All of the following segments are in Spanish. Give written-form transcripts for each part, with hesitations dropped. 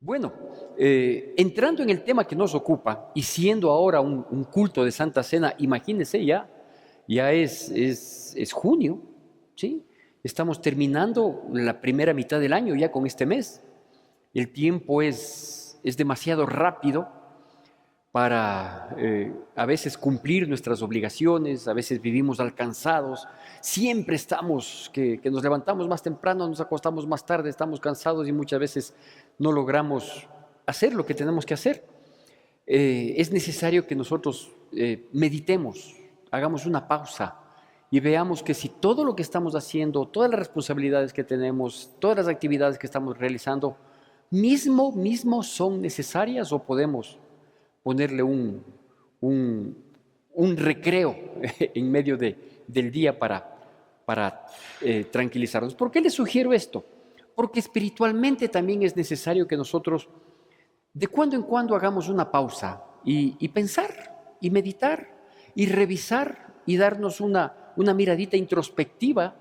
Bueno, entrando en el tema que nos ocupa y siendo ahora un culto de Santa Cena, imagínense ya es junio, ¿sí? Estamos terminando la primera mitad del año ya con este mes. El tiempo es demasiado rápido para a veces cumplir nuestras obligaciones, a veces vivimos alcanzados, siempre estamos, que nos levantamos más temprano, nos acostamos más tarde, estamos cansados y muchas veces no logramos hacer lo que tenemos que hacer. Es necesario que nosotros meditemos, hagamos una pausa y veamos que si todo lo que estamos haciendo, todas las responsabilidades que tenemos, todas las actividades que estamos realizando, mismo son necesarias o podemos ponerle un recreo en medio del día para tranquilizarnos. ¿Por qué les sugiero esto? Porque espiritualmente también es necesario que nosotros de cuando en cuando hagamos una pausa y pensar y meditar y revisar y darnos una miradita introspectiva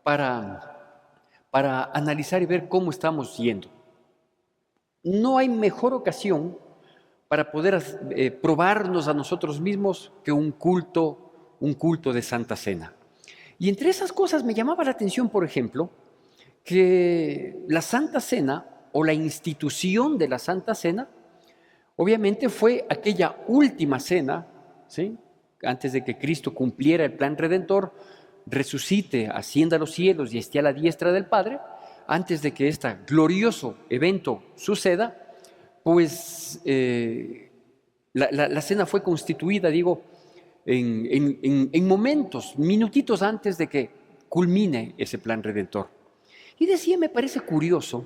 para analizar y ver cómo estamos yendo. No hay mejor ocasión para poder probarnos a nosotros mismos que un culto de Santa Cena. Y entre esas cosas me llamaba la atención, por ejemplo, que la Santa Cena o la institución de la Santa Cena, obviamente fue aquella última cena, ¿sí? Antes de que Cristo cumpliera el plan redentor, resucite, ascienda a los cielos y esté a la diestra del Padre, antes de que este glorioso evento suceda, pues la cena fue constituida, digo, en momentos, minutitos antes de que culmine ese plan redentor. Y decía, me parece curioso,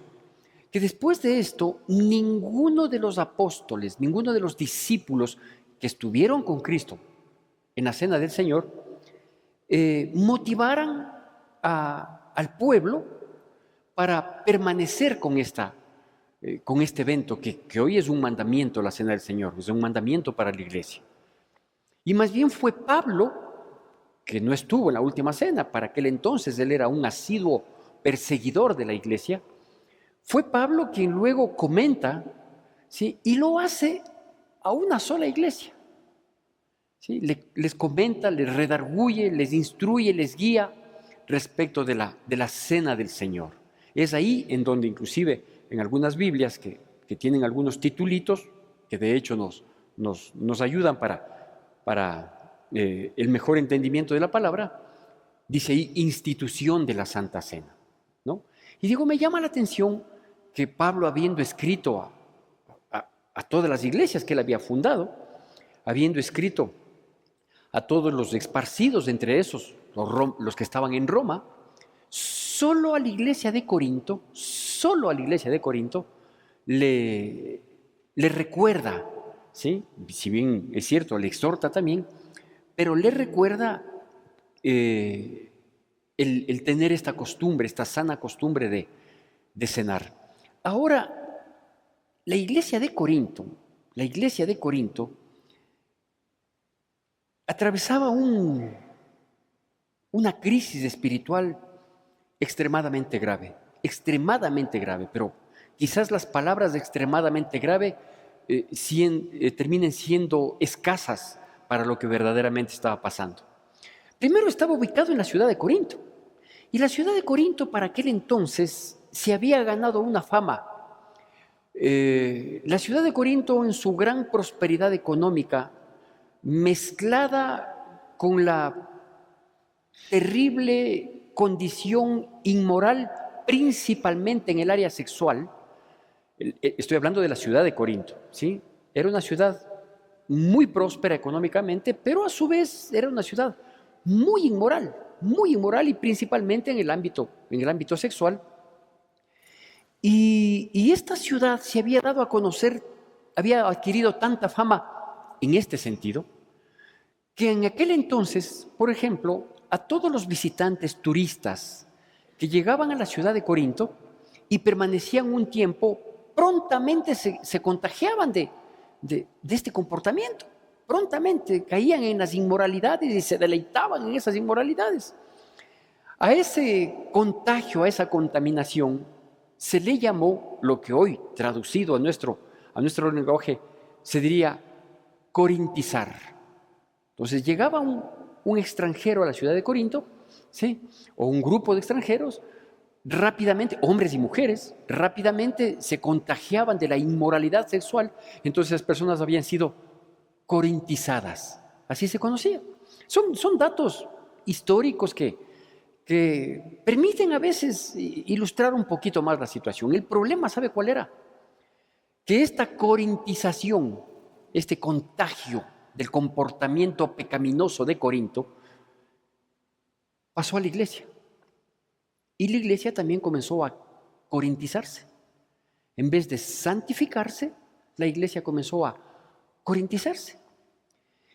que después de esto, ninguno de los apóstoles, ninguno de los discípulos que estuvieron con Cristo en la cena del Señor, motivaran al pueblo para permanecer con este evento, que hoy es un mandamiento, la cena del Señor, es un mandamiento para la iglesia. Y más bien fue Pablo, que no estuvo en la última cena, para aquel entonces él era un asiduo perseguidor de la iglesia, fue Pablo quien luego comenta, ¿sí? Y lo hace a una sola iglesia. ¿Sí? Les comenta, les redarguye, les instruye, les guía respecto de la cena del Señor. Es ahí en donde inclusive en algunas Biblias que tienen algunos titulitos que de hecho nos ayudan para el mejor entendimiento de la palabra, dice ahí institución de la Santa Cena, ¿no? Y digo, me llama la atención que Pablo, habiendo escrito a todas las iglesias que él había fundado, habiendo escrito a todos los esparcidos, entre esos los que estaban en Roma, solo a la iglesia de Corinto, le recuerda, ¿sí? Si bien es cierto, le exhorta también, pero le recuerda el tener esta costumbre, esta sana costumbre de cenar. Ahora, la iglesia de Corinto atravesaba una crisis espiritual extremadamente grave, pero quizás las palabras de extremadamente grave terminen siendo escasas para lo que verdaderamente estaba pasando. Primero, estaba ubicado en la ciudad de Corinto, y la ciudad de Corinto para aquel entonces se había ganado una fama. La ciudad de Corinto, en su gran prosperidad económica, mezclada con la terrible condición inmoral, principalmente en el área sexual, estoy hablando de la ciudad de Corinto, ¿sí? Era una ciudad muy próspera económicamente, pero a su vez era una ciudad muy inmoral y principalmente en el ámbito sexual. Y esta ciudad se había dado a conocer, había adquirido tanta fama en este sentido, que en aquel entonces, por ejemplo, a todos los visitantes turistas que llegaban a la ciudad de Corinto y permanecían un tiempo, prontamente se contagiaban de este comportamiento. Prontamente caían en las inmoralidades y se deleitaban en esas inmoralidades. A ese contagio, a esa contaminación, se le llamó lo que hoy, traducido a nuestro lenguaje, se diría corintizar. Entonces llegaba un extranjero a la ciudad de Corinto, ¿sí? O un grupo de extranjeros, rápidamente, hombres y mujeres, rápidamente se contagiaban de la inmoralidad sexual, entonces las personas habían sido corintizadas, así se conocía. Son datos históricos que permiten a veces ilustrar un poquito más la situación. El problema, ¿sabe cuál era? Que esta corintización, este contagio del comportamiento pecaminoso de Corinto, pasó a la iglesia. Y la iglesia también comenzó a corintizarse. En vez de santificarse, la iglesia comenzó a corintizarse.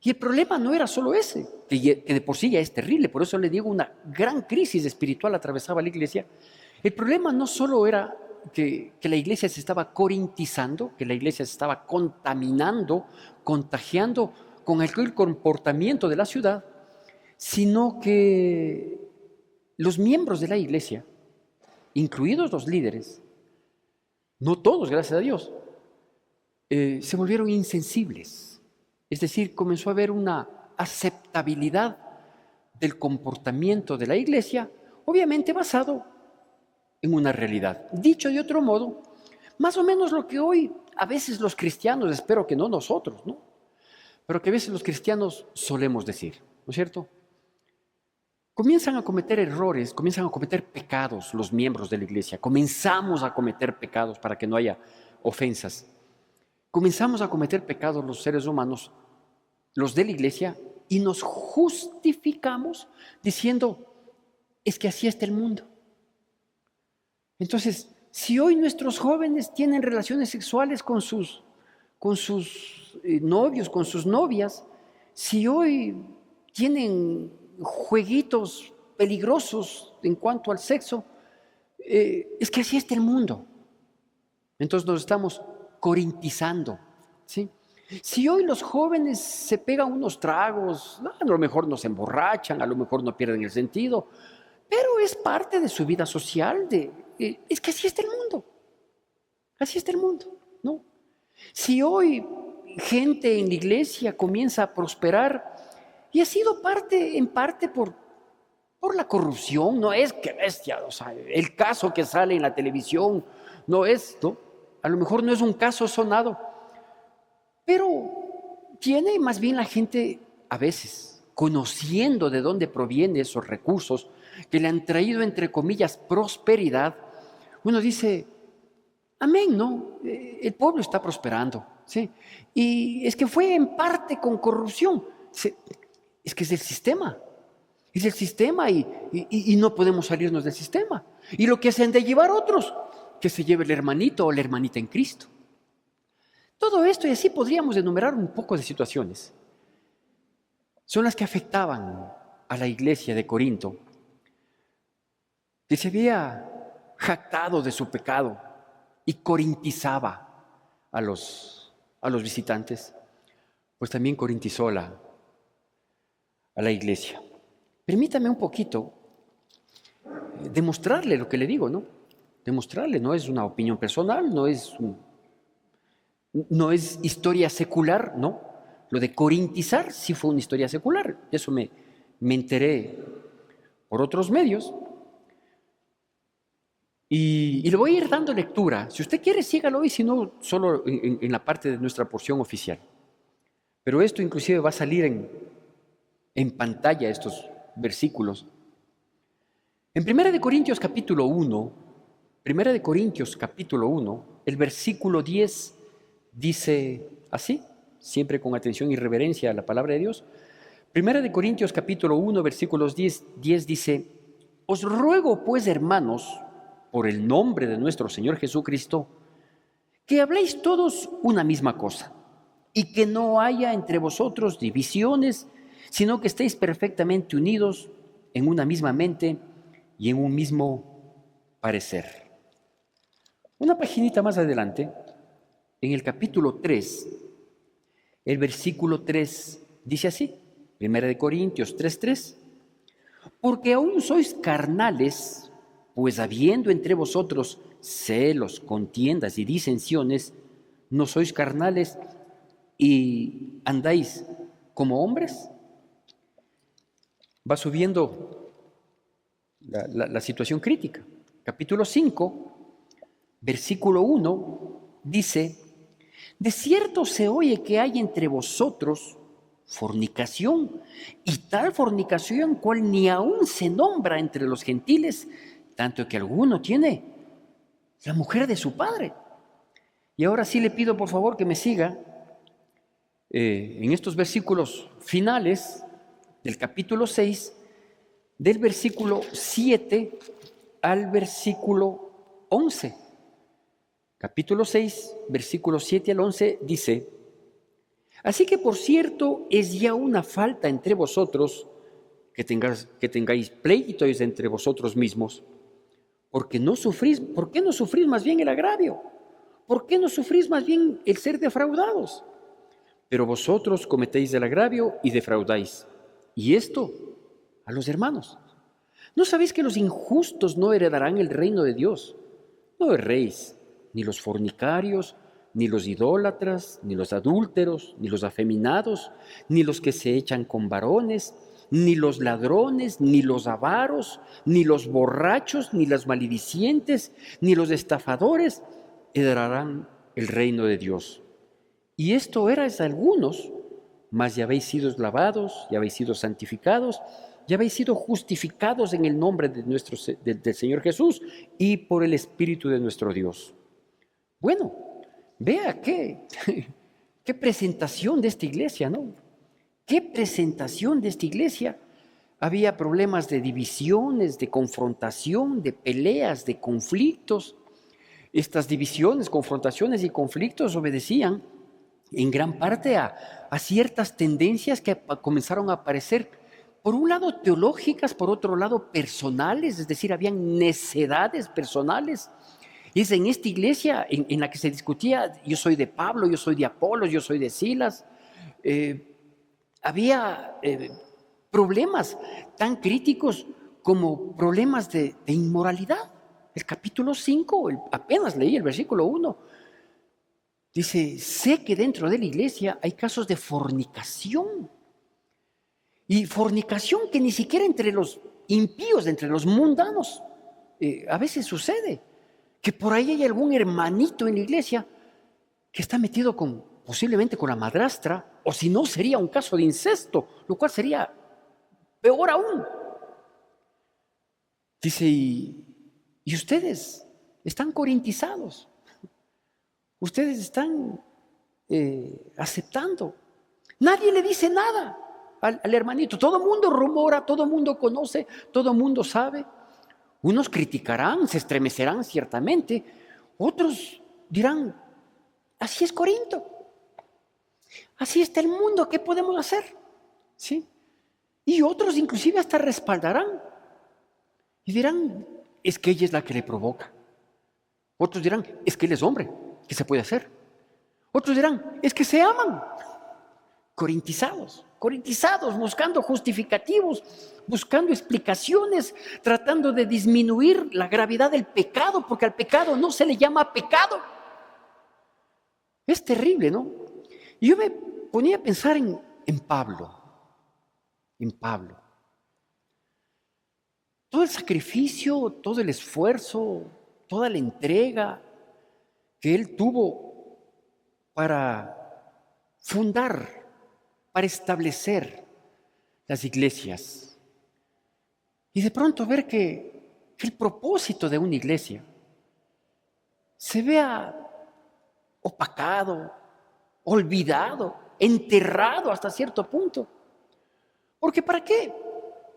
Y el problema no era solo ese, que de por sí ya es terrible, por eso le digo, una gran crisis espiritual atravesaba la iglesia. El problema no solo era que la iglesia se estaba corintizando, que la iglesia se estaba contaminando, contagiando con el comportamiento de la ciudad, sino que los miembros de la iglesia, incluidos los líderes, no todos, gracias a Dios, se volvieron insensibles. Es decir, comenzó a haber una aceptabilidad del comportamiento de la iglesia, obviamente basado en una realidad. Dicho de otro modo, más o menos lo que hoy a veces los cristianos, espero que no nosotros, ¿no? Pero que a veces los cristianos solemos decir, ¿no es cierto? Comienzan a cometer errores, comienzan a cometer pecados los miembros de la iglesia. Comenzamos a cometer pecados para que no haya ofensas. Comenzamos a cometer pecados los seres humanos, los de la iglesia, y nos justificamos diciendo, es que así está el mundo. Entonces, si hoy nuestros jóvenes tienen relaciones sexuales con sus novios, con sus novias, si hoy tienen jueguitos peligrosos en cuanto al sexo, es que así está el mundo. Entonces nos estamos corintizando, ¿sí? Si hoy los jóvenes se pegan unos tragos, a lo mejor no se emborrachan, a lo mejor no pierden el sentido, pero es parte de su vida social, es que así está el mundo, así está el mundo, ¿no? Si hoy gente en la iglesia comienza a prosperar, y ha sido en parte por la corrupción, no es que bestia, o sea, el caso que sale en la televisión no es, ¿no? A lo mejor no es un caso sonado, pero tiene más bien la gente, a veces, conociendo de dónde provienen esos recursos que le han traído, entre comillas, prosperidad, uno dice, amén, ¿no? El pueblo está prosperando, ¿sí? Y es que fue en parte con corrupción. Es que es el sistema. Es el sistema y no podemos salirnos del sistema. Y lo que se han de llevar otros, que se lleve el hermanito o la hermanita en Cristo. Todo esto, y así podríamos enumerar un poco de situaciones, son las que afectaban a la iglesia de Corinto, que se había jactado de su pecado y corintizaba a los visitantes, pues también corintizó a la iglesia. Permítame un poquito demostrarle lo que le digo, ¿no? Demostrarle, no es una opinión personal, no es historia secular, ¿no? Lo de corintizar sí fue una historia secular, eso me enteré por otros medios. Y le voy a ir dando lectura. Si usted quiere, sígalo, y si no, solo en la parte de nuestra porción oficial. Pero esto inclusive va a salir en pantalla, estos versículos. En 1 Corintios capítulo 1, el versículo 10 dice así, siempre con atención y reverencia a la palabra de Dios. 1 Corintios capítulo 1, versículos 10 dice, os ruego pues, hermanos, por el nombre de nuestro Señor Jesucristo, que habléis todos una misma cosa, y que no haya entre vosotros divisiones, sino que estéis perfectamente unidos en una misma mente y en un mismo parecer. Una paginita más adelante, en el capítulo 3, el versículo 3 dice así, 1 Corintios 3:3, porque aún sois carnales Pues habiendo entre vosotros celos, contiendas y disensiones, ¿no sois carnales y andáis como hombres? Va subiendo la situación crítica. Capítulo 5, versículo 1, dice: de cierto se oye que hay entre vosotros fornicación, y tal fornicación cual ni aún se nombra entre los gentiles, tanto que alguno tiene la mujer de su padre. Y ahora sí le pido por favor que me siga en estos versículos finales del capítulo 6, del versículo 7 al versículo 11. Capítulo 6, versículos 7 al 11 dice: así que por cierto es ya una falta entre vosotros que tengáis pleitos entre vosotros mismos, porque no sufrís, ¿por qué no sufrís más bien el agravio? ¿Por qué no sufrís más bien el ser defraudados? Pero vosotros cometéis el agravio y defraudáis, y esto a los hermanos. ¿No sabéis que los injustos no heredarán el reino de Dios? No erréis, ni los fornicarios, ni los idólatras, ni los adúlteros, ni los afeminados, ni los que se echan con varones, ni los ladrones, ni los avaros, ni los borrachos, ni los maledicientes, ni los estafadores heredarán el reino de Dios. Y esto erais algunos, mas ya habéis sido lavados, ya habéis sido santificados, ya habéis sido justificados en el nombre del Señor Jesús y por el Espíritu de nuestro Dios. Bueno, vea qué presentación de esta iglesia, ¿no? Qué presentación de esta iglesia. Había problemas de divisiones, de confrontación, de peleas, de conflictos. Estas divisiones, confrontaciones y conflictos obedecían en gran parte a ciertas tendencias que comenzaron a aparecer, por un lado teológicas, por otro lado personales, es decir, habían necedades personales. Y es en esta iglesia en la que se discutía: yo soy de Pablo, yo soy de Apolos, yo soy de Silas. Había problemas tan críticos como problemas de inmoralidad. El capítulo 5, apenas leí el versículo 1, dice: sé que dentro de la iglesia hay casos de fornicación. Y fornicación que ni siquiera entre los impíos, entre los mundanos, a veces sucede. Que por ahí hay algún hermanito en la iglesia que está metido posiblemente con la madrastra, o si no sería un caso de incesto, lo cual sería peor aún. Dice: y ustedes están corintizados, ustedes están aceptando. Nadie le dice nada al hermanito. Todo el mundo rumora, todo el mundo conoce, todo el mundo sabe. Unos criticarán, se estremecerán ciertamente, otros dirán: así es Corinto, así está el mundo, ¿qué podemos hacer? ¿Sí? Y otros inclusive hasta respaldarán y dirán: es que ella es la que le provoca. Otros dirán: es que él es hombre, ¿qué se puede hacer? Otros dirán: es que se aman. Corintizados, buscando justificativos, buscando explicaciones, tratando de disminuir la gravedad del pecado, porque al pecado no se le llama pecado. Es terrible, ¿no? Y yo me ponía a pensar en Pablo. Todo el sacrificio, todo el esfuerzo, toda la entrega que él tuvo para fundar, para establecer las iglesias. Y de pronto ver que el propósito de una iglesia se vea opacado, olvidado, enterrado hasta cierto punto. Porque ¿para qué?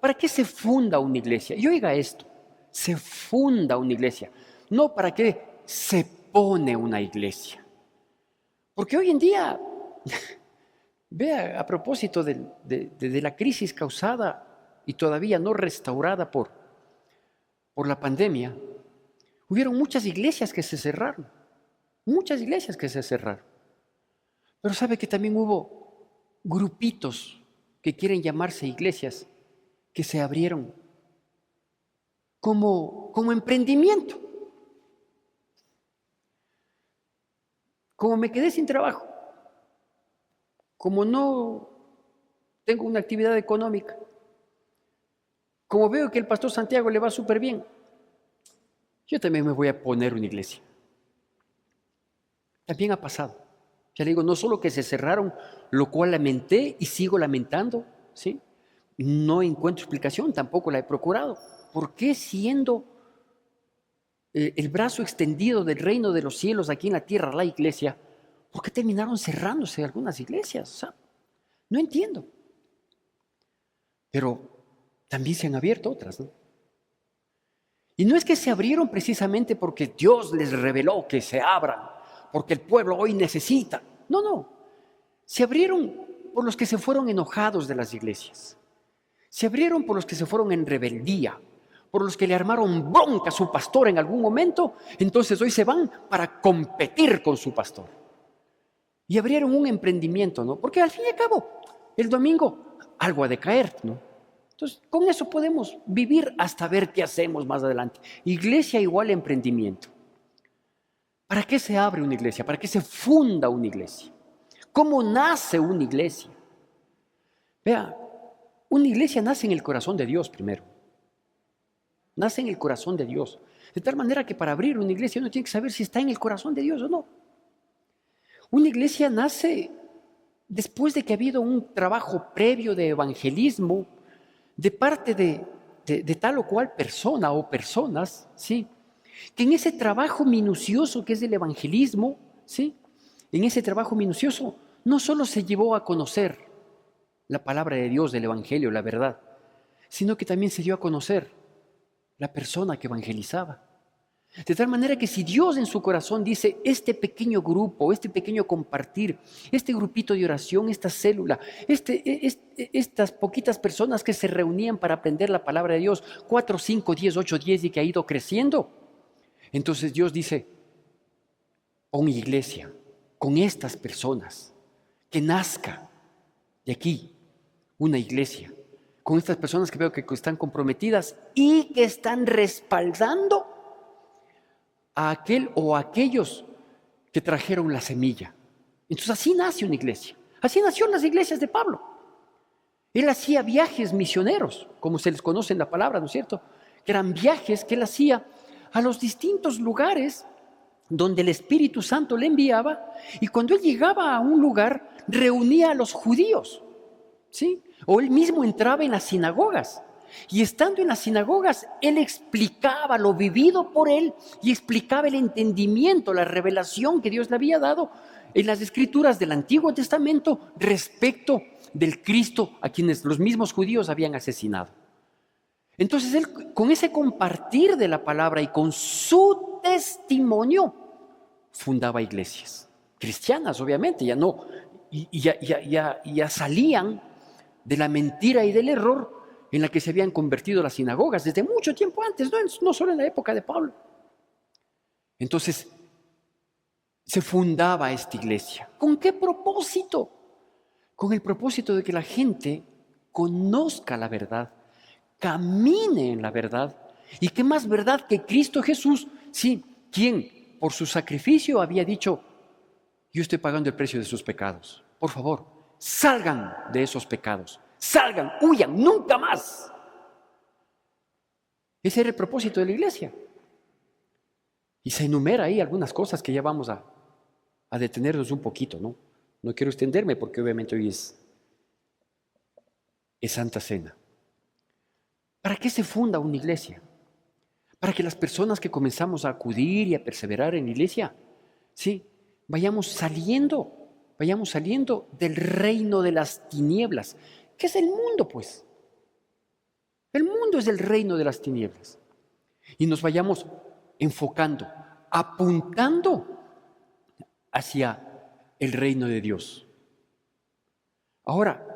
¿Para qué se funda una iglesia? Y oiga esto: se funda una iglesia, no para qué se pone una iglesia. Porque hoy en día, vea, a propósito de la crisis causada y todavía no restaurada por la pandemia, hubieron muchas iglesias que se cerraron. Pero sabe que también hubo grupitos que quieren llamarse iglesias que se abrieron, como como emprendimiento. Como me quedé sin trabajo, como no tengo una actividad económica, como veo que el pastor Santiago le va súper bien, yo también me voy a poner una iglesia. También ha pasado. Ya le digo, no solo que se cerraron, lo cual lamenté y sigo lamentando, ¿sí? No encuentro explicación, tampoco la he procurado. ¿Por qué siendo el brazo extendido del reino de los cielos aquí en la tierra, la iglesia, por qué terminaron cerrándose algunas iglesias? O sea, no entiendo. Pero también se han abierto otras, ¿no? Y no es que se abrieron precisamente porque Dios les reveló que se abran, porque el pueblo hoy necesita. No, no. Se abrieron por los que se fueron enojados de las iglesias. Se abrieron por los que se fueron en rebeldía, por los que le armaron bronca a su pastor en algún momento, entonces hoy se van para competir con su pastor. Y abrieron un emprendimiento, ¿no? Porque al fin y al cabo, el domingo algo ha de caer, ¿no? Entonces, con eso podemos vivir hasta ver qué hacemos más adelante. Iglesia igual a emprendimiento. ¿Para qué se abre una iglesia? ¿Para qué se funda una iglesia? ¿Cómo nace una iglesia? Vea, una iglesia nace en el corazón de Dios primero. Nace en el corazón de Dios. De tal manera que para abrir una iglesia uno tiene que saber si está en el corazón de Dios o no. Una iglesia nace después de que ha habido un trabajo previo de evangelismo de parte de tal o cual persona o personas, ¿sí? Que en ese trabajo minucioso que es el evangelismo, ¿sí? En ese trabajo minucioso no solo se llevó a conocer la palabra de Dios, del evangelio, la verdad, sino que también se dio a conocer la persona que evangelizaba. De tal manera que si Dios en su corazón dice, este pequeño grupo, este pequeño compartir, este grupito de oración, esta célula, estas poquitas personas que se reunían para aprender la palabra de Dios, 4, 5, 10, 8, 10 y que ha ido creciendo, entonces Dios dice, pon iglesia con estas personas, que nazca de aquí una iglesia, con estas personas que veo que están comprometidas y que están respaldando a aquel o a aquellos que trajeron la semilla. Entonces así nace una iglesia. Así nacieron las iglesias de Pablo. Él hacía viajes misioneros, como se les conoce en la palabra, ¿no es cierto? Que eran viajes que él hacía a los distintos lugares donde el Espíritu Santo le enviaba, y cuando él llegaba a un lugar, reunía a los judíos, ¿sí? O él mismo entraba en las sinagogas. Y estando en las sinagogas, él explicaba lo vivido por él y explicaba el entendimiento, la revelación que Dios le había dado en las escrituras del Antiguo Testamento respecto del Cristo a quienes los mismos judíos habían asesinado. Entonces él, con ese compartir de la palabra y con su testimonio, fundaba iglesias cristianas, obviamente, ya no, ya salían de la mentira y del error en la que se habían convertido las sinagogas desde mucho tiempo antes, no solo en la época de Pablo. Entonces, se fundaba esta iglesia. ¿Con qué propósito? Con el propósito de que la gente conozca la verdad, camine en la verdad. ¿Y qué más verdad que Cristo Jesús? Sí, quien por su sacrificio había dicho, yo estoy pagando el precio de sus pecados. Por favor, salgan de esos pecados. Salgan, huyan, nunca más. Ese era el propósito de la iglesia. Y se enumera ahí algunas cosas que ya vamos a detenernos un poquito, ¿no? No quiero extenderme porque obviamente hoy es Santa Cena. ¿Para qué se funda una iglesia? Para que las personas que comenzamos a acudir y a perseverar en la iglesia, sí, vayamos saliendo del reino de las tinieblas. ¿Qué es el mundo, pues? El mundo es el reino de las tinieblas. Y nos vayamos enfocando, apuntando hacia el reino de Dios. Ahora,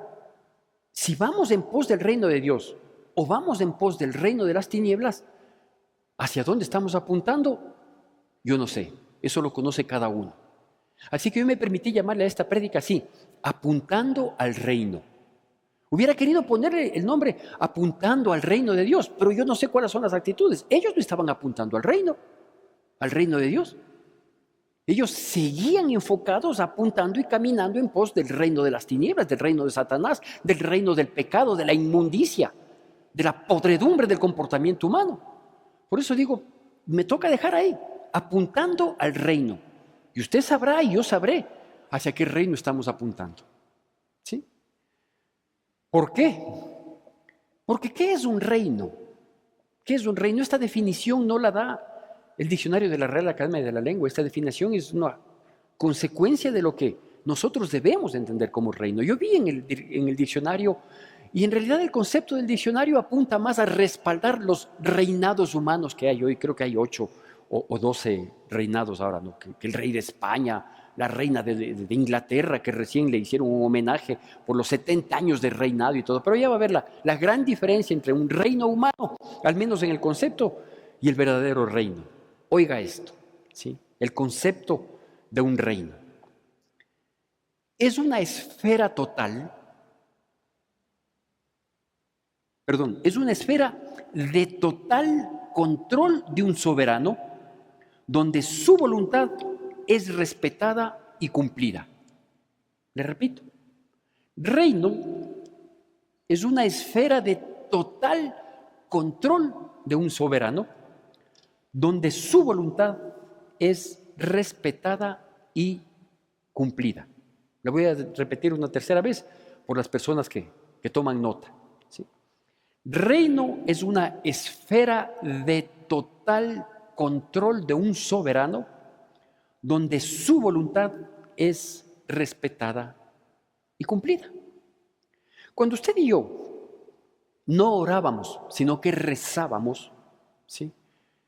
si vamos en pos del reino de Dios o vamos en pos del reino de las tinieblas, ¿hacia dónde estamos apuntando? Yo no sé, eso lo conoce cada uno. Así que yo me permití llamarle a esta prédica así, apuntando al reino. Hubiera querido ponerle el nombre apuntando al reino de Dios, pero yo no sé cuáles son las actitudes. Ellos no estaban apuntando al reino de Dios. Ellos seguían enfocados, apuntando y caminando en pos del reino de las tinieblas, del reino de Satanás, del reino del pecado, de la inmundicia, de la podredumbre del comportamiento humano. Por eso digo, me toca dejar ahí, apuntando al reino. Y usted sabrá y yo sabré hacia qué reino estamos apuntando. ¿Sí? ¿Por qué? Porque ¿qué es un reino? ¿Qué es un reino? Esta definición no la da el diccionario de la Real Academia de la Lengua. Esta definición es una consecuencia de lo que nosotros debemos entender como reino. Yo vi en el diccionario, y en realidad el concepto del diccionario apunta más a respaldar los reinados humanos que hay hoy. Creo que hay 8 o 12 reinados ahora, ¿no? Que el rey de España, la reina de Inglaterra, que recién le hicieron un homenaje por los 70 años de reinado y todo. Pero ya va a ver la gran diferencia entre un reino humano, al menos en el concepto, y el verdadero reino. Oiga esto, ¿sí? El concepto de un reino. Es una esfera total, es una esfera de total control de un soberano, donde su voluntad es respetada y cumplida. Le repito, reino es una esfera de total control de un soberano, donde su voluntad es respetada y cumplida. Le voy a repetir una tercera vez por las personas que toman nota. ¿Sí? Reino es una esfera de total control de un soberano, donde su voluntad es respetada y cumplida. Cuando usted y yo no orábamos, sino que rezábamos, ¿sí?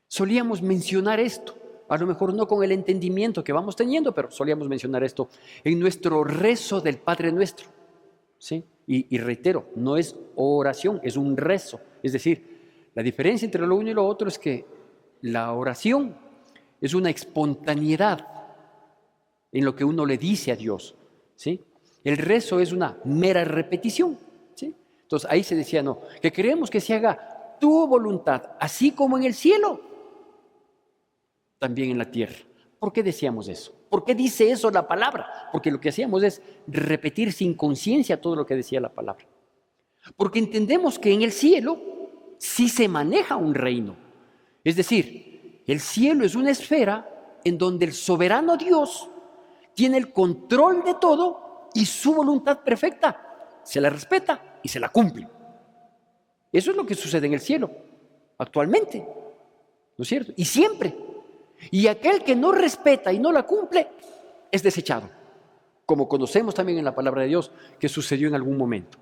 Solíamos mencionar esto, a lo mejor no con el entendimiento que vamos teniendo, pero solíamos mencionar esto en nuestro rezo del Padre Nuestro, ¿sí? Y reitero, no es oración, es un rezo. Es decir, la diferencia entre lo uno y lo otro es que la oración es una espontaneidad en lo que uno le dice a Dios, ¿sí? El rezo es una mera repetición, ¿sí? Entonces ahí se decía, no, que queremos que se haga tu voluntad, así como en el cielo, también en la tierra. ¿Por qué decíamos eso? ¿Por qué dice eso la palabra? Porque lo que hacíamos es repetir sin conciencia todo lo que decía la palabra. Porque entendemos que en el cielo sí se maneja un reino. Es decir, el cielo es una esfera en donde el soberano Dios tiene el control de todo y su voluntad perfecta se la respeta y se la cumple. Eso es lo que sucede en el cielo actualmente, ¿no es cierto? Y siempre. Y aquel que no respeta y no la cumple es desechado, como conocemos también en la palabra de Dios que sucedió en algún momento.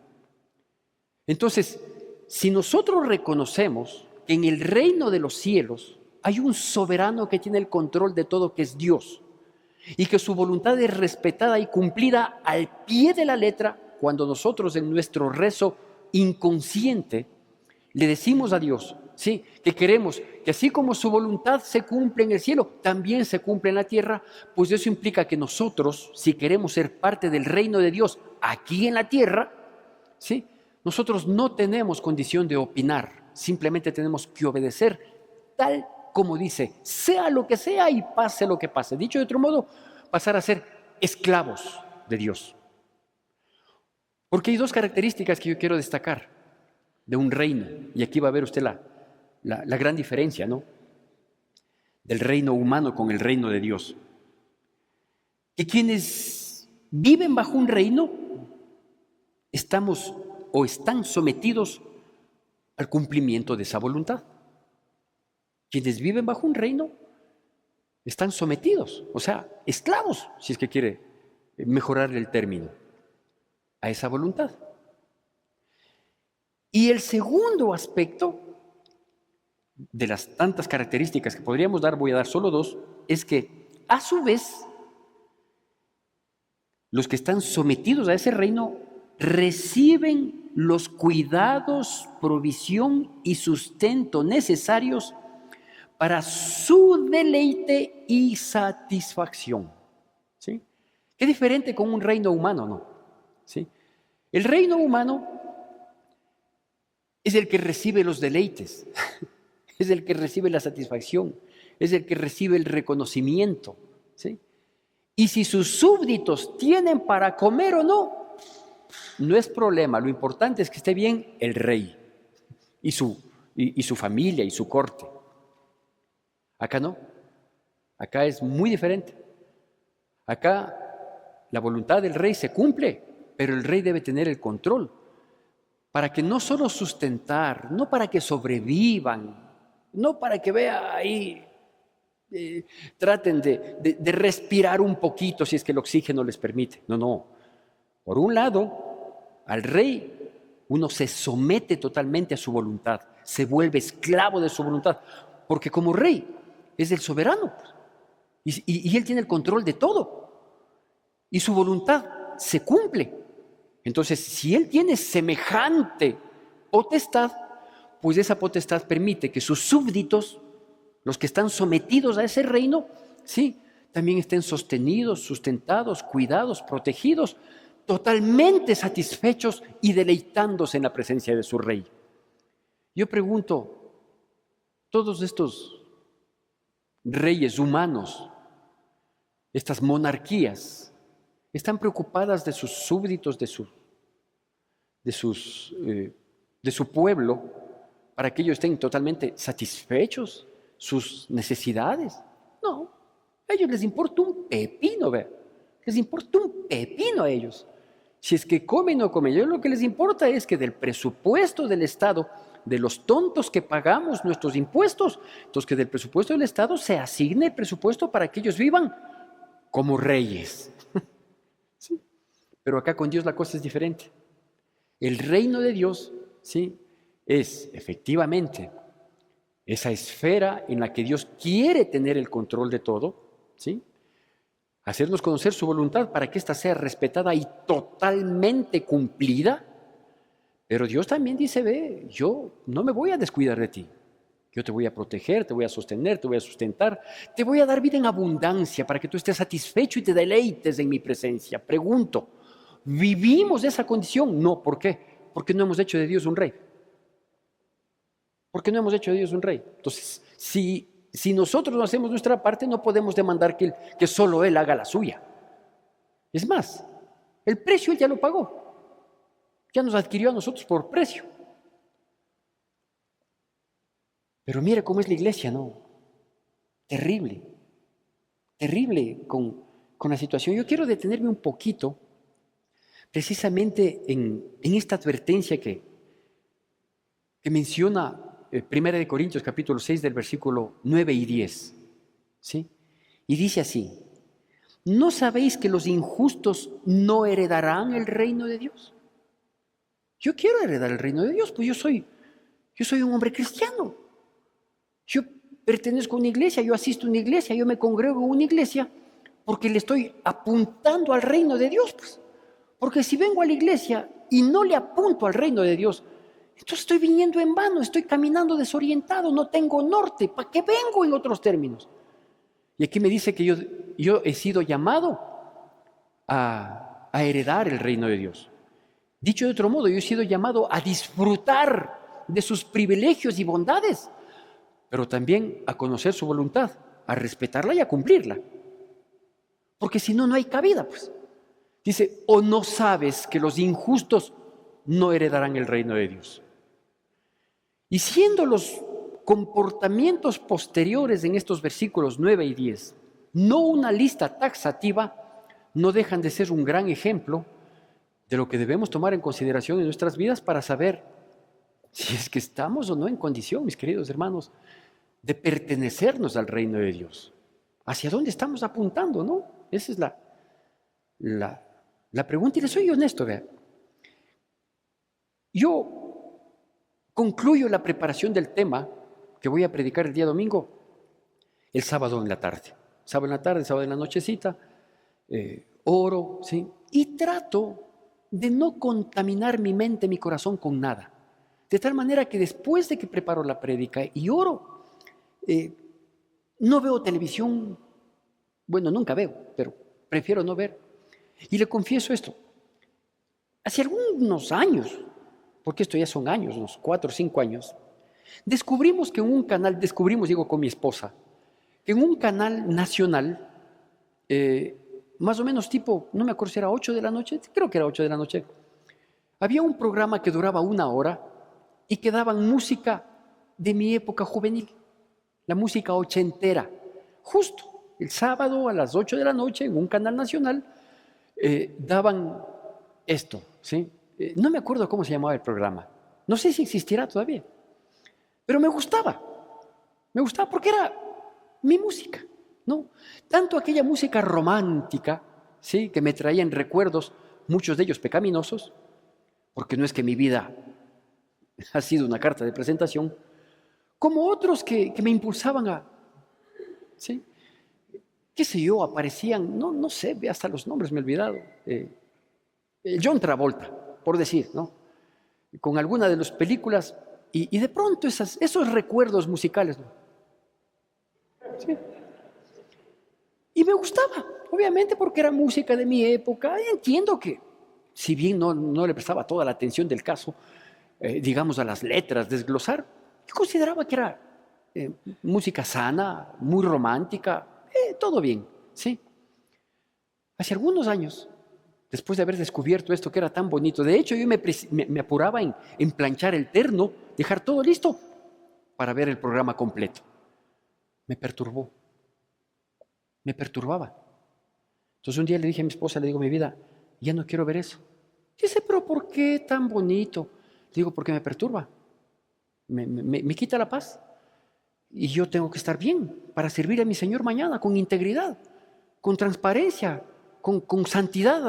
Entonces, si nosotros reconocemos que en el reino de los cielos hay un soberano que tiene el control de todo, que es Dios, y que su voluntad es respetada y cumplida al pie de la letra, cuando nosotros en nuestro rezo inconsciente le decimos a Dios, sí, que queremos que así como su voluntad se cumple en el cielo, también se cumple en la tierra, pues eso implica que nosotros, si queremos ser parte del reino de Dios aquí en la tierra, sí, nosotros no tenemos condición de opinar, simplemente tenemos que obedecer tal como dice, sea lo que sea y pase lo que pase. Dicho de otro modo, pasar a ser esclavos de Dios. Porque hay 2 características que yo quiero destacar de un reino, y aquí va a ver usted la gran diferencia, ¿no? Del reino humano con el reino de Dios. Que quienes viven bajo un reino estamos o están sometidos al cumplimiento de esa voluntad. Quienes viven bajo un reino están sometidos, o sea, esclavos, si es que quiere mejorar el término, a esa voluntad. Y el segundo aspecto de las tantas características que podríamos dar, voy a dar solo 2, es que a su vez los que están sometidos a ese reino reciben los cuidados, provisión y sustento necesarios para su deleite y satisfacción. ¿Sí? Qué diferente con un reino humano, ¿no? ¿Sí? El reino humano es el que recibe los deleites, es el que recibe la satisfacción, es el que recibe el reconocimiento, ¿sí? Y si sus súbditos tienen para comer o no, no es problema. Lo importante es que esté bien el rey y su familia y su corte. Acá no. Acá es muy diferente. Acá la voluntad del rey se cumple, pero el rey debe tener el control para que no solo sustentar, no para que sobrevivan, no para que vea ahí, traten de respirar un poquito si es que el oxígeno les permite. No, no. Por un lado, al rey uno se somete totalmente a su voluntad, se vuelve esclavo de su voluntad, porque como rey es el soberano y él tiene el control de todo y su voluntad se cumple. Entonces, si él tiene semejante potestad, pues esa potestad permite que sus súbditos, los que están sometidos a ese reino, sí, también estén sostenidos, sustentados, cuidados, protegidos, totalmente satisfechos y deleitándose en la presencia de su rey. Yo pregunto, todos estos reyes humanos, estas monarquías, están preocupadas de sus súbditos, de su pueblo, para que ellos estén totalmente satisfechos, sus necesidades. No, a ellos les importa un pepino, ¿ve? Les importa un pepino a ellos. Si es que comen o no comen, ellos lo que les importa es que del presupuesto del Estado, de los tontos que pagamos nuestros impuestos, entonces que del presupuesto del Estado se asigne el presupuesto para que ellos vivan como reyes. ¿Sí? Pero acá con Dios la cosa es diferente. El reino de Dios, ¿sí?, es efectivamente esa esfera en la que Dios quiere tener el control de todo, ¿sí?, hacernos conocer su voluntad para que ésta sea respetada y totalmente cumplida. Pero Dios también dice, ve, yo no me voy a descuidar de ti. Yo te voy a proteger, te voy a sostener, te voy a sustentar, te voy a dar vida en abundancia para que tú estés satisfecho y te deleites en mi presencia. Pregunto, ¿vivimos esa condición? No, ¿por qué? Porque no hemos hecho de Dios un rey. Porque no hemos hecho de Dios un rey. Entonces, si nosotros no hacemos nuestra parte, no podemos demandar que solo Él haga la suya. Es más, el precio Él ya lo pagó. Ya nos adquirió a nosotros por precio. Pero mire cómo es la iglesia, ¿no? Terrible. Terrible con la situación. Yo quiero detenerme un poquito precisamente en esta advertencia que menciona 1 de Corintios capítulo 6 del versículo 9 y 10. ¿Sí? Y dice así: ¿no sabéis que los injustos no heredarán el reino de Dios? Yo quiero heredar el reino de Dios, pues yo soy un hombre cristiano. Yo pertenezco a una iglesia, yo asisto a una iglesia, yo me congrego en una iglesia porque le estoy apuntando al reino de Dios, pues. Porque si vengo a la iglesia y no le apunto al reino de Dios, entonces estoy viniendo en vano, estoy caminando desorientado, no tengo norte. ¿Para qué vengo, en otros términos? Y aquí me dice que yo he sido llamado a heredar el reino de Dios. Dicho de otro modo, yo he sido llamado a disfrutar de sus privilegios y bondades, pero también a conocer su voluntad, a respetarla y a cumplirla. Porque si no, no hay cabida, pues. Dice, ¿o no sabes que los injustos no heredarán el reino de Dios? Y siendo los comportamientos posteriores en estos versículos 9 y 10, no una lista taxativa, no dejan de ser un gran ejemplo de lo que debemos tomar en consideración en nuestras vidas para saber si es que estamos o no en condición, mis queridos hermanos, de pertenecernos al reino de Dios. ¿Hacia dónde estamos apuntando, no? Esa es la pregunta, y le soy honesto, vea. Yo concluyo la preparación del tema que voy a predicar el día domingo, el sábado en la tarde. Sábado en la tarde, sábado en la nochecita, oro, ¿sí? Y trato de no contaminar mi mente, mi corazón con nada. De tal manera que después de que preparo la prédica y oro, no veo televisión. Bueno, nunca veo, pero prefiero no ver. Y le confieso esto. Hace algunos años porque esto ya son años, unos 4 o 5 años, descubrimos que en un canal, digo con mi esposa, que en un canal nacional, más o menos tipo, no me acuerdo si era 8 de la noche, creo que era 8 de la noche, había un programa que duraba 1 hora y que daban música de mi época juvenil, la música ochentera, justo el sábado a las 8 de la noche en un canal nacional daban esto, ¿sí? No me acuerdo cómo se llamaba el programa, no sé si existirá todavía, pero me gustaba porque era mi música, ¿no? Tanto aquella música romántica, ¿sí? Que me traían recuerdos, muchos de ellos pecaminosos, porque no es que mi vida ha sido una carta de presentación, como otros que me impulsaban a, ¿sí? Qué sé yo, aparecían, no sé, hasta los nombres me he olvidado, John Travolta, por decir, ¿no? Con alguna de las películas, y de pronto esos recuerdos musicales, ¿no? ¿Sí? Y me gustaba, obviamente, porque era música de mi época. Y entiendo que, si bien no le prestaba toda la atención del caso, digamos, a las letras, desglosar, yo consideraba que era música sana, muy romántica, todo bien, ¿sí? Hace algunos años, después de haber descubierto esto que era tan bonito, de hecho yo me apuraba en planchar el terno, dejar todo listo para ver el programa completo. Me perturbaba. Entonces un día le dije a mi esposa, le digo, mi vida, ya no quiero ver eso. Dice, pero ¿por qué tan bonito? Le digo, porque me perturba, me quita la paz. Y yo tengo que estar bien para servir a mi Señor mañana, con integridad, con transparencia, con santidad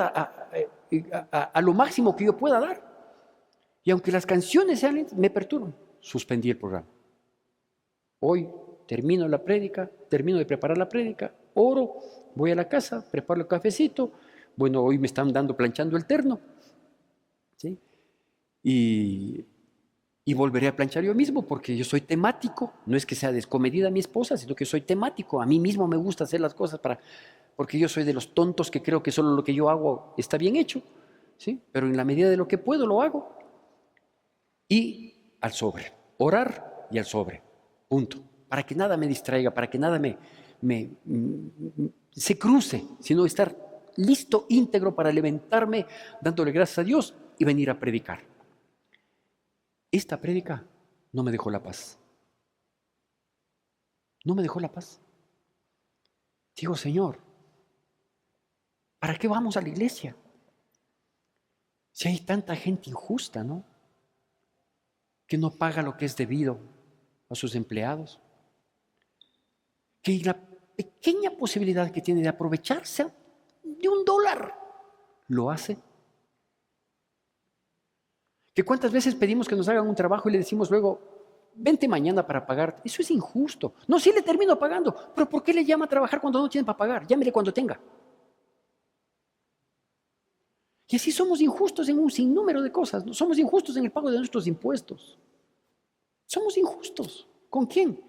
a lo máximo que yo pueda dar. Y aunque las canciones sean lentas, me perturban. Suspendí el programa. Hoy termino la prédica, termino de preparar la prédica, oro, voy a la casa, preparo el cafecito. Bueno, hoy me están planchando el terno, ¿sí? Y volveré a planchar yo mismo porque yo soy temático. No es que sea descomedida mi esposa, sino que soy temático. A mí mismo me gusta hacer las cosas porque yo soy de los tontos que creo que solo lo que yo hago está bien hecho, ¿sí? Pero en la medida de lo que puedo lo hago. Y al sobre, orar y al sobre, punto. Para que nada me distraiga, para que nada se cruce, sino estar listo, íntegro para levantarme dándole gracias a Dios y venir a predicar. Esta prédica no me dejó la paz. No me dejó la paz. Digo, Señor, ¿para qué vamos a la iglesia? Si hay tanta gente injusta, ¿no? Que no paga lo que es debido a sus empleados. Que la pequeña posibilidad que tiene de aprovecharse de $1 lo hace. Que cuántas veces pedimos que nos hagan un trabajo y le decimos luego, vente mañana para pagar. Eso es injusto. No, sí le termino pagando, pero ¿por qué le llama a trabajar cuando no tiene para pagar? Llámele cuando tenga. Y así somos injustos en un sinnúmero de cosas. ¿No? Somos injustos en el pago de nuestros impuestos. Somos injustos. ¿Con quién?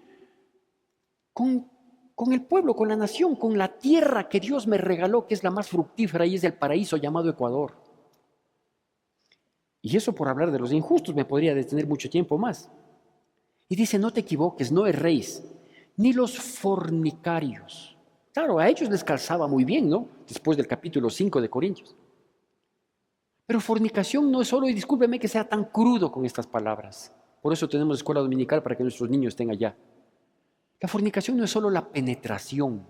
Con el pueblo, con la nación, con la tierra que Dios me regaló, que es la más fructífera y es el paraíso llamado Ecuador. Y eso por hablar de los injustos me podría detener mucho tiempo más. Y dice, no te equivoques, no erréis, ni los fornicarios. Claro, a ellos les calzaba muy bien, ¿no? Después del capítulo 5 de Corintios. Pero fornicación no es solo, y discúlpeme que sea tan crudo con estas palabras. Por eso tenemos escuela dominical para que nuestros niños estén allá. La fornicación no es solo la penetración.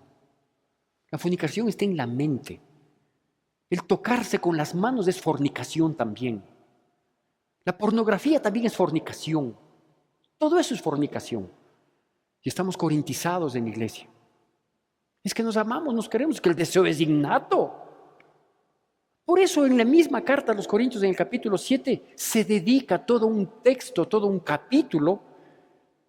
La fornicación está en la mente. El tocarse con las manos es fornicación también. La pornografía también es fornicación. Todo eso es fornicación. Y estamos corintizados en la iglesia. Es que nos amamos, nos queremos, que el deseo es innato. Por eso en la misma carta a los Corintios, en el capítulo 7, se dedica todo un texto, todo un capítulo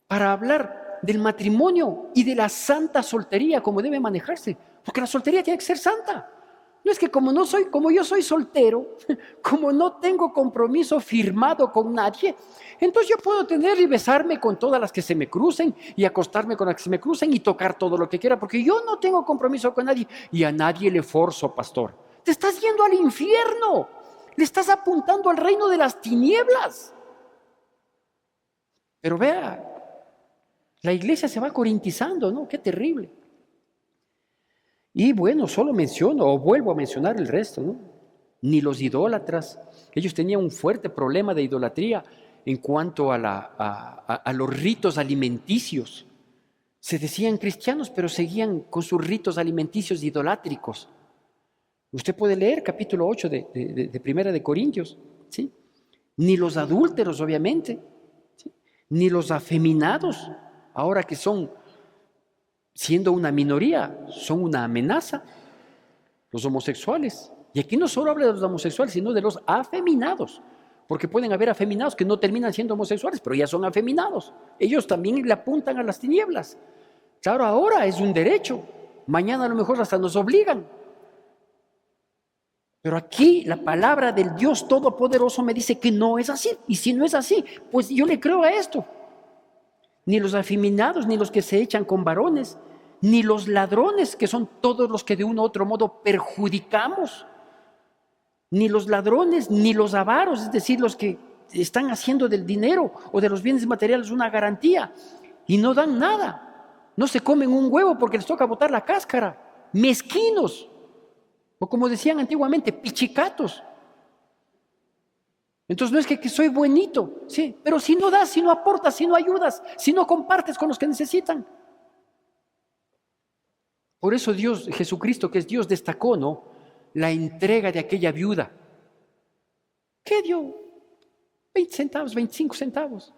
para hablar del matrimonio y de la santa soltería, como debe manejarse. Porque la soltería tiene que ser santa. No es que como yo soy soltero, como no tengo compromiso firmado con nadie, entonces yo puedo tener y besarme con todas las que se me crucen y acostarme con las que se me crucen y tocar todo lo que quiera, porque yo no tengo compromiso con nadie y a nadie le forzo, pastor. Te estás yendo al infierno, le estás apuntando al reino de las tinieblas. Pero vea, la iglesia se va corintizando, ¿no? Qué terrible. Y bueno, solo menciono o vuelvo a mencionar el resto, ¿no? Ni los idólatras. Ellos tenían un fuerte problema de idolatría en cuanto a los ritos alimenticios. Se decían cristianos, pero seguían con sus ritos alimenticios idolátricos. Usted puede leer capítulo 8 de Primera de Corintios, ¿sí? Ni los adúlteros, obviamente, ¿sí? Ni los afeminados, ahora que son, siendo una minoría, son una amenaza, los homosexuales. Y aquí no solo habla de los homosexuales, sino de los afeminados, porque pueden haber afeminados que no terminan siendo homosexuales, pero ya son afeminados. Ellos también le apuntan a las tinieblas. Claro, ahora es un derecho, mañana a lo mejor hasta nos obligan. Pero aquí la palabra del Dios Todopoderoso me dice que no es así. Y si no es así, pues yo le creo a esto. Ni los afeminados, ni los que se echan con varones, ni los ladrones, que son todos los que de uno u otro modo perjudicamos. Ni los ladrones, ni los avaros, es decir, los que están haciendo del dinero o de los bienes materiales una garantía y no dan nada. No se comen un huevo porque les toca botar la cáscara. Mezquinos. O como decían antiguamente, pichicatos. Entonces no es que soy buenito, sí, pero si no das, si no aportas, si no ayudas, si no compartes con los que necesitan. Por eso Dios, Jesucristo, que es Dios, destacó, ¿no?, la entrega de aquella viuda. ¿Qué dio? 20 centavos, 25 centavos.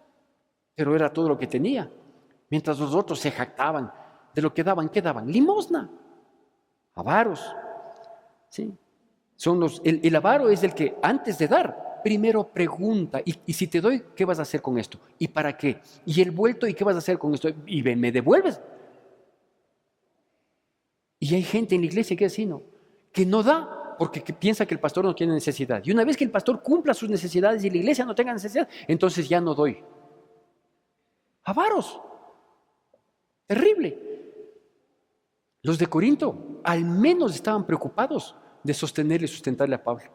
Pero era todo lo que tenía. Mientras los otros se jactaban de lo que daban. ¿Qué daban? Limosna. Avaros. ¿Sí? El avaro es el que antes de dar, primero pregunta, y si te doy, ¿qué vas a hacer con esto? ¿Y para qué? ¿Y el vuelto? ¿Y qué vas a hacer con esto? ¿Y me devuelves? Y hay gente en la iglesia que es así, ¿no?, que no da porque piensa que el pastor no tiene necesidad. Y una vez que el pastor cumpla sus necesidades y la iglesia no tenga necesidad, entonces ya no doy. Avaros. Terrible. Los de Corinto al menos estaban preocupados de sostenerle y sustentarle a Pablo.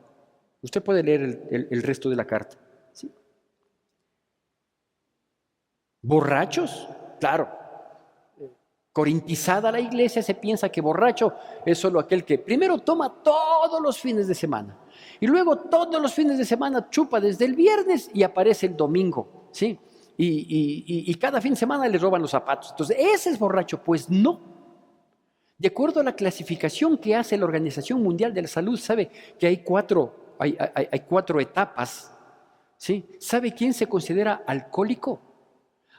Usted puede leer el resto de la carta. ¿Sí? ¿Borrachos? Claro. Corintizada la iglesia, se piensa que borracho es solo aquel que primero toma todos los fines de semana y luego todos los fines de semana chupa desde el viernes y aparece el domingo, ¿sí? Y cada fin de semana le roban los zapatos. Entonces, ese es borracho. Pues no. De acuerdo a la clasificación que hace la Organización Mundial de la Salud, sabe que hay cuatro etapas, ¿sí? ¿Sabe quién se considera alcohólico?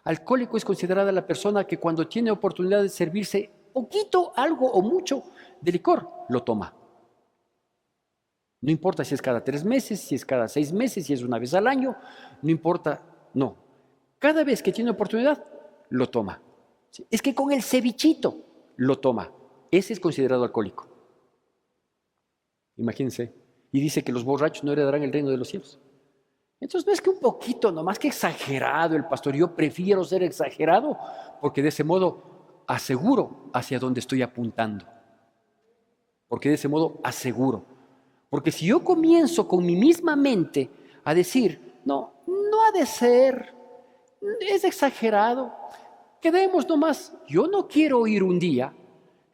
Alcohólico es considerada la persona que cuando tiene oportunidad de servirse poquito, algo o mucho de licor, lo toma. No importa si es cada 3 meses, si es cada 6 meses, si es una vez al año, no importa, no. Cada vez que tiene oportunidad, lo toma. Es que con el cevichito lo toma. Ese es considerado alcohólico. Imagínense. Y dice que los borrachos no heredarán el reino de los cielos. Entonces no es que un poquito, nomás que exagerado el pastor. Yo prefiero ser exagerado porque de ese modo aseguro hacia dónde estoy apuntando. Porque de ese modo aseguro. Porque si yo comienzo con mi misma mente a decir, no ha de ser, es exagerado, quedemos nomás. Yo no quiero oír un día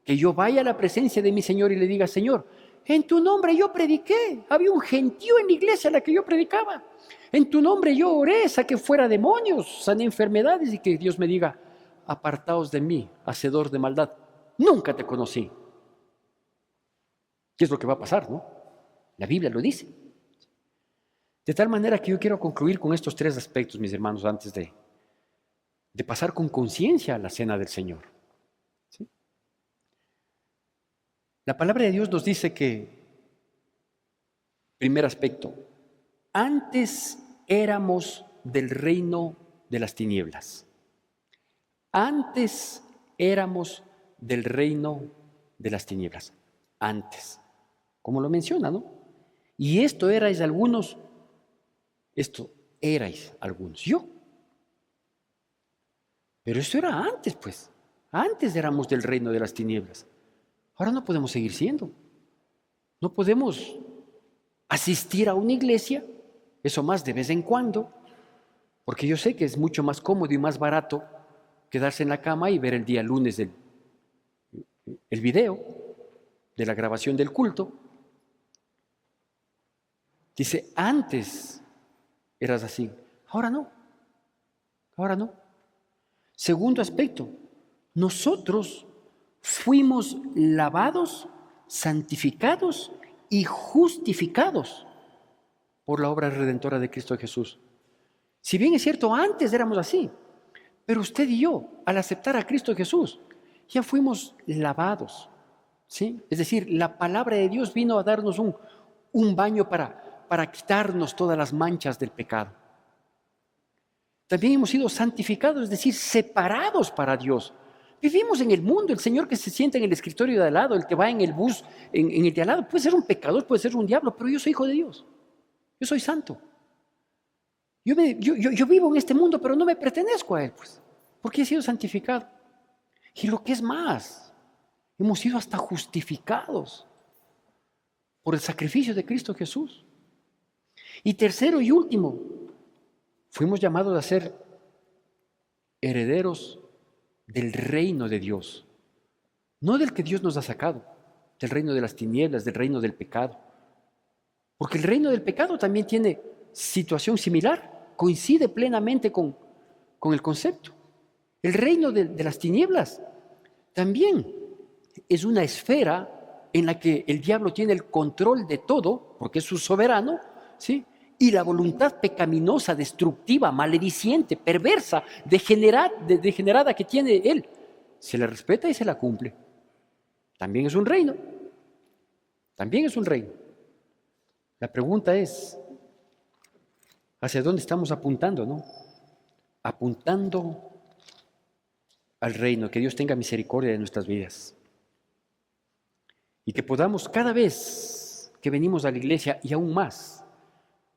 que yo vaya a la presencia de mi Señor y le diga, Señor, en tu nombre yo prediqué, había un gentío en la iglesia a la que yo predicaba. En tu nombre yo oré, saqué fuera demonios, sané enfermedades, y que Dios me diga, apartaos de mí, hacedor de maldad, nunca te conocí. ¿Qué es lo que va a pasar, no? La Biblia lo dice. De tal manera que yo quiero concluir con estos 3 aspectos, mis hermanos, antes de pasar con conciencia a la cena del Señor. ¿Sí? La palabra de Dios nos dice que, primer aspecto, antes éramos del reino de las tinieblas. Antes éramos del reino de las tinieblas. Antes. Como lo menciona, ¿no? Y esto erais algunos. Yo. Pero esto era antes, pues. Antes éramos del reino de las tinieblas. Ahora no podemos seguir siendo. No podemos asistir a una iglesia, eso más de vez en cuando, Porque yo sé que es mucho más cómodo y más barato quedarse en la cama y ver el día lunes el video de la grabación del culto. Dice, antes eras así, ahora no, ahora no. Segundo aspecto, nosotros fuimos lavados, santificados y justificados por la obra redentora de Cristo Jesús. Si bien es cierto, antes éramos así, pero usted y yo, al aceptar a Cristo Jesús, ya fuimos lavados, ¿sí? Es decir, la palabra de Dios vino a darnos un baño para quitarnos todas las manchas del pecado. También hemos sido santificados, es decir, separados para Dios. Vivimos en el mundo, el señor que se sienta en el escritorio de al lado, el que va en el bus, en el de al lado, puede ser un pecador, puede ser un diablo, pero yo soy hijo de Dios, yo soy santo. Yo vivo en este mundo, pero no me pertenezco a él, pues, porque he sido santificado. Y lo que es más, hemos sido hasta justificados por el sacrificio de Cristo Jesús. Y tercero y último, fuimos llamados a ser herederos del reino de Dios, no del que Dios nos ha sacado, del reino de las tinieblas, del reino del pecado. Porque el reino del pecado también tiene situación similar, coincide plenamente con el concepto. El reino de las tinieblas también es una esfera en la que el diablo tiene el control de todo, porque es su soberano, ¿sí? Y la voluntad pecaminosa, destructiva, malediciente, perversa, degenerada que tiene él, se la respeta y se la cumple. También es un reino. También es un reino. La pregunta es, ¿hacia dónde estamos apuntando, no? Apuntando al reino, que Dios tenga misericordia de nuestras vidas. Y que podamos cada vez que venimos a la iglesia, y aún más,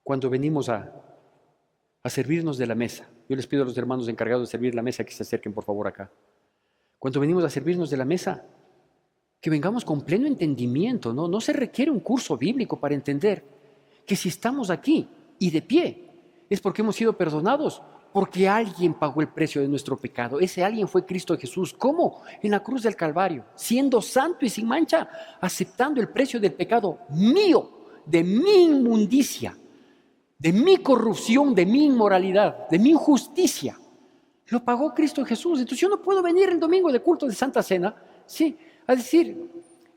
cuando venimos a servirnos de la mesa. Yo les pido a los hermanos encargados de servir la mesa que se acerquen por favor acá. Cuando venimos a servirnos de la mesa, que vengamos con pleno entendimiento, ¿no? No se requiere un curso bíblico para entender que si estamos aquí y de pie, es porque hemos sido perdonados, porque alguien pagó el precio de nuestro pecado. Ese alguien fue Cristo Jesús. ¿Cómo? En la cruz del Calvario, siendo santo y sin mancha, aceptando el precio del pecado mío, de mi inmundicia, de mi corrupción, de mi inmoralidad, de mi injusticia. Lo pagó Cristo Jesús. Entonces yo no puedo venir el domingo de culto de Santa Cena, ¿sí?, a decir,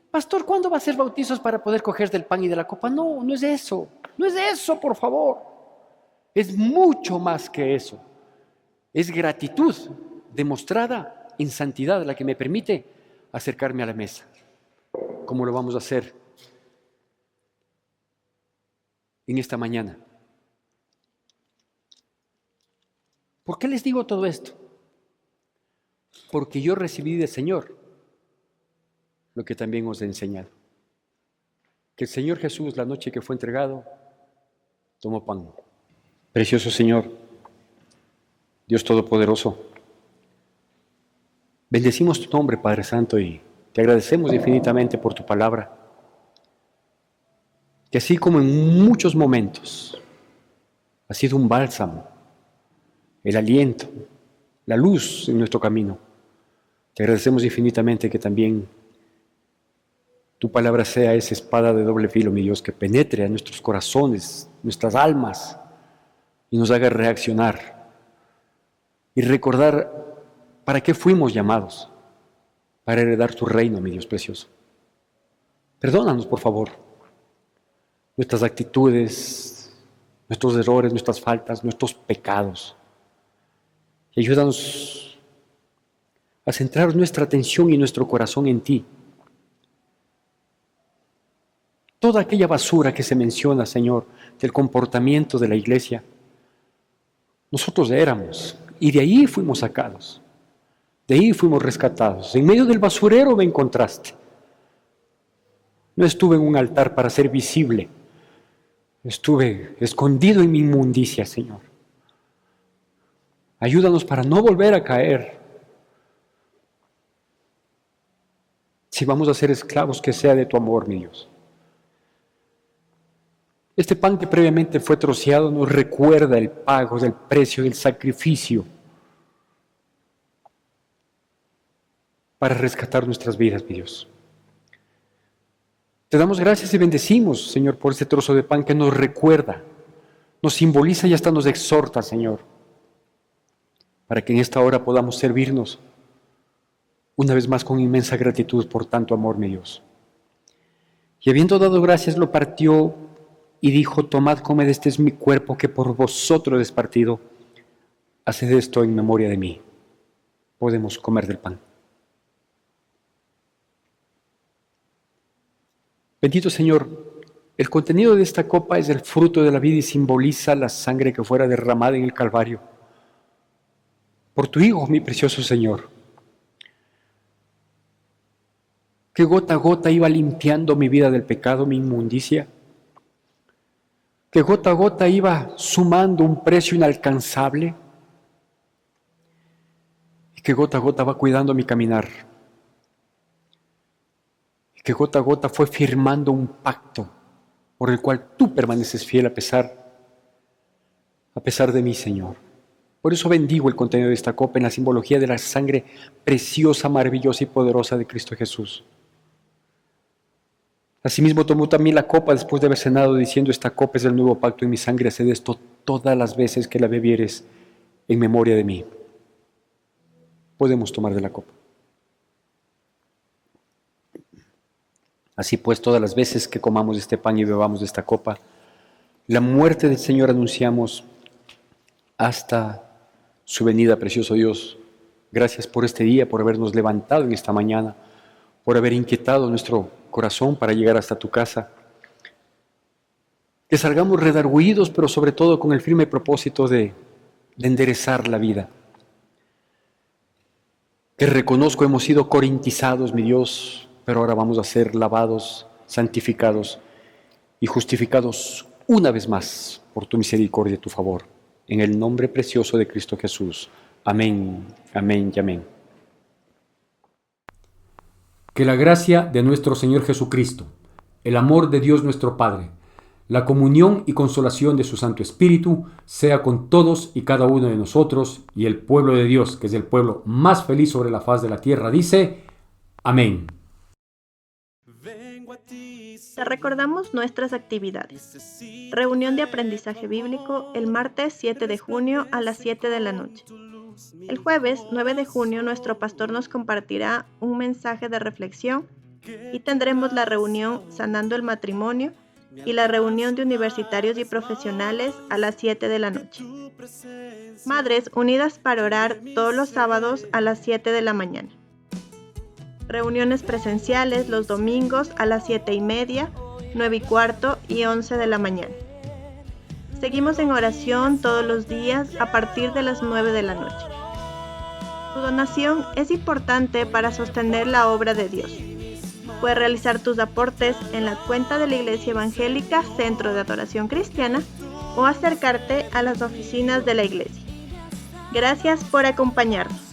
pastor, ¿cuándo va a hacer bautizos para poder coger del pan y de la copa? No, no es eso. No es eso, por favor. Es mucho más que eso. Es gratitud demostrada en santidad la que me permite acercarme a la mesa. ¿Cómo lo vamos a hacer en esta mañana? ¿Por qué les digo todo esto? Porque yo recibí del Señor lo que también os he enseñado. Que el Señor Jesús, la noche que fue entregado, tomó pan. Precioso Señor, Dios Todopoderoso, bendecimos tu nombre, Padre Santo, y te agradecemos infinitamente por tu palabra, que así como en muchos momentos ha sido un bálsamo, el aliento, la luz en nuestro camino, te agradecemos infinitamente que también tu palabra sea esa espada de doble filo, mi Dios, que penetre a nuestros corazones, nuestras almas, y nos haga reaccionar y recordar para qué fuimos llamados, para heredar tu reino, mi Dios precioso. Perdónanos, por favor, nuestras actitudes, nuestros errores, nuestras faltas, nuestros pecados. Y ayúdanos a centrar nuestra atención y nuestro corazón en ti. Toda aquella basura que se menciona, Señor, del comportamiento de la iglesia, nosotros éramos, y de ahí fuimos sacados, de ahí fuimos rescatados. En medio del basurero me encontraste. No estuve en un altar para ser visible, estuve escondido en mi inmundicia, Señor. Ayúdanos para no volver a caer. Si vamos a ser esclavos, que sea de tu amor, mi Dios. Este pan que previamente fue troceado nos recuerda el pago del precio del sacrificio para rescatar nuestras vidas, mi Dios. Te damos gracias y bendecimos, Señor, por este trozo de pan que nos recuerda, nos simboliza y hasta nos exhorta, Señor, para que en esta hora podamos servirnos una vez más con inmensa gratitud por tanto amor, mi Dios. Y habiendo dado gracias, lo partió y dijo: tomad, comed, este es mi cuerpo que por vosotros es partido. Haced esto en memoria de mí. Podemos comer del pan. Bendito Señor, el contenido de esta copa es el fruto de la vida y simboliza la sangre que fuera derramada en el Calvario por tu Hijo, mi precioso Señor, que gota a gota iba limpiando mi vida del pecado, mi inmundicia, que gota a gota iba sumando un precio inalcanzable y que gota a gota va cuidando mi caminar, y que gota a gota fue firmando un pacto por el cual tú permaneces fiel a pesar de mí, Señor. Por eso bendigo el contenido de esta copa en la simbología de la sangre preciosa, maravillosa y poderosa de Cristo Jesús. Asimismo tomó también la copa después de haber cenado, diciendo: esta copa es el nuevo pacto en mi sangre, haced esto todas las veces que la bebieres en memoria de mí. Podemos tomar de la copa. Así pues, todas las veces que comamos este pan y bebamos de esta copa, la muerte del Señor anunciamos hasta su venida, precioso Dios. Gracias por este día, por habernos levantado en esta mañana, por haber inquietado nuestro corazón para llegar hasta tu casa. Que salgamos redargüidos, pero sobre todo con el firme propósito de enderezar la vida. Que reconozco hemos sido corintizados, mi Dios, pero ahora vamos a ser lavados, santificados y justificados una vez más por tu misericordia y tu favor. En el nombre precioso de Cristo Jesús. Amén, amén y amén. Que la gracia de nuestro Señor Jesucristo, el amor de Dios nuestro Padre, la comunión y consolación de su Santo Espíritu sea con todos y cada uno de nosotros, y el pueblo de Dios, que es el pueblo más feliz sobre la faz de la tierra, dice: amén. Te recordamos nuestras actividades. Reunión de aprendizaje bíblico el martes 7 de junio a las 7 de la noche. El jueves 9 de junio nuestro pastor nos compartirá un mensaje de reflexión y tendremos la reunión Sanando el Matrimonio y la reunión de universitarios y profesionales a las 7 de la noche. Madres unidas para orar todos los sábados a las 7 de la mañana. Reuniones presenciales los domingos a las 7:30, 9:15 y 11 de la mañana. Seguimos en oración todos los días a partir de las 9 de la noche. Tu donación es importante para sostener la obra de Dios. Puedes realizar tus aportes en la cuenta de la Iglesia Evangélica Centro de Adoración Cristiana o acercarte a las oficinas de la Iglesia. Gracias por acompañarnos.